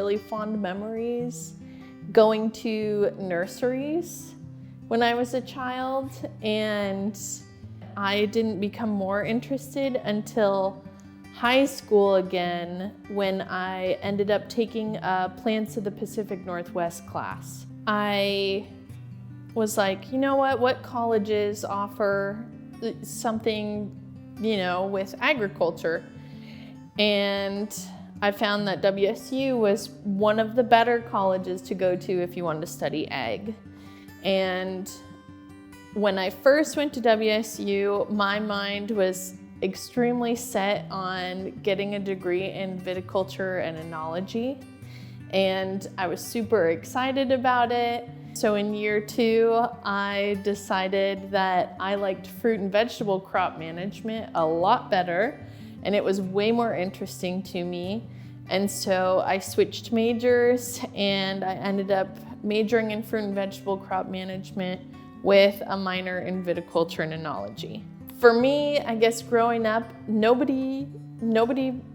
really fond memories going to nurseries when I was a child, and I didn't become more interested until high school again, when I ended up taking a Plants of the Pacific Northwest class. I was like, you know what colleges offer something, with agriculture? And I found that WSU was one of the better colleges to go to if you wanted to study ag. And when I first went to WSU, my mind was extremely set on getting a degree in viticulture and enology. And I was super excited about it. So in year 2, I decided that I liked fruit and vegetable crop management a lot better, and it was way more interesting to me. And so I switched majors, and I ended up majoring in fruit and vegetable crop management with a minor in viticulture and enology. For me, I guess growing up, nobody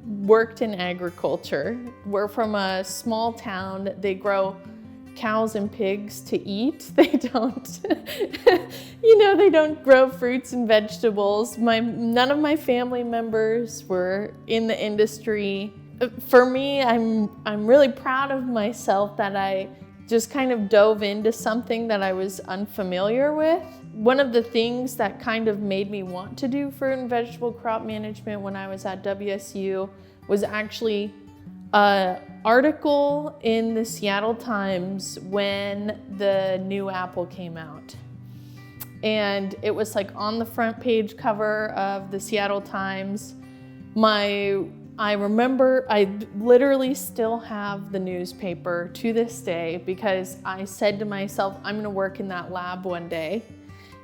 worked in agriculture. We're from a small town. They grow cows and pigs to eat. They don't, they don't grow fruits and vegetables. None of my family members were in the industry. For me, I'm really proud of myself that I just kind of dove into something that I was unfamiliar with. One of the things that kind of made me want to do fruit and vegetable crop management when I was at WSU was actually an article in the Seattle Times when the new apple came out. And it was like on the front page cover of the Seattle Times. I remember I literally still have the newspaper to this day because I said to myself, I'm gonna work in that lab one day.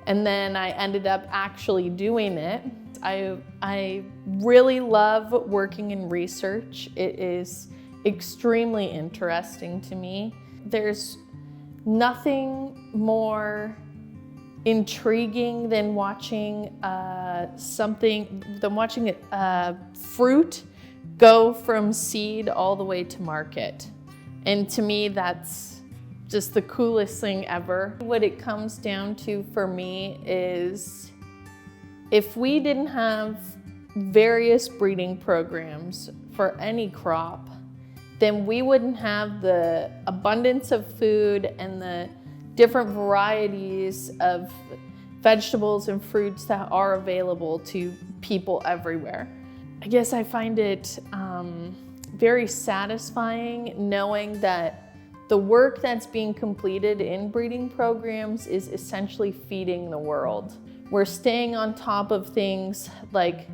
And then I ended up actually doing it. I really love working in research. It is extremely interesting to me. There's nothing more intriguing than watching a fruit go from seed all the way to market. And to me, that's just the coolest thing ever. What it comes down to for me is if we didn't have various breeding programs for any crop, then we wouldn't have the abundance of food and the different varieties of vegetables and fruits that are available to people everywhere. I guess I find it very satisfying knowing that the work that's being completed in breeding programs is essentially feeding the world. We're staying on top of things like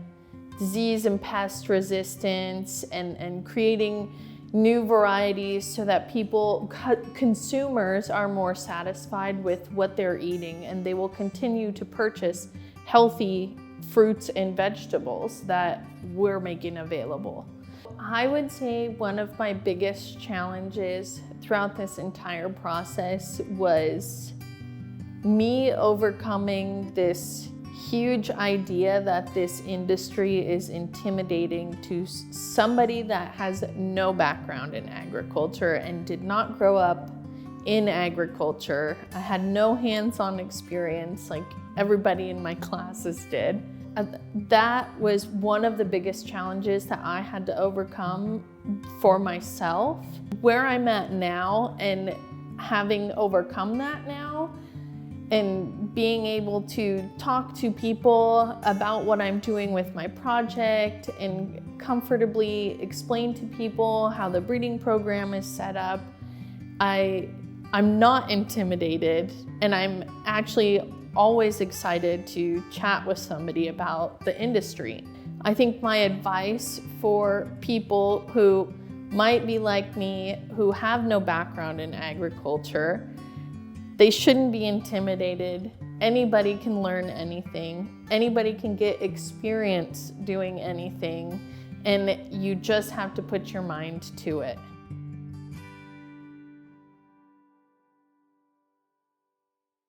disease and pest resistance and creating new varieties so that consumers are more satisfied with what they're eating, and they will continue to purchase healthy fruits and vegetables that we're making available. I would say one of my biggest challenges throughout this entire process was me overcoming this huge idea that this industry is intimidating to somebody that has no background in agriculture and did not grow up in agriculture. I had no hands-on experience like everybody in my classes did. That was one of the biggest challenges that I had to overcome for myself. Where I'm at now and having overcome that now and being able to talk to people about what I'm doing with my project and comfortably explain to people how the breeding program is set up, I'm not intimidated, and I'm actually always excited to chat with somebody about the industry. I think my advice for people who might be like me, who have no background in agriculture, they shouldn't be intimidated. Anybody can learn anything. Anybody can get experience doing anything, and you just have to put your mind to it.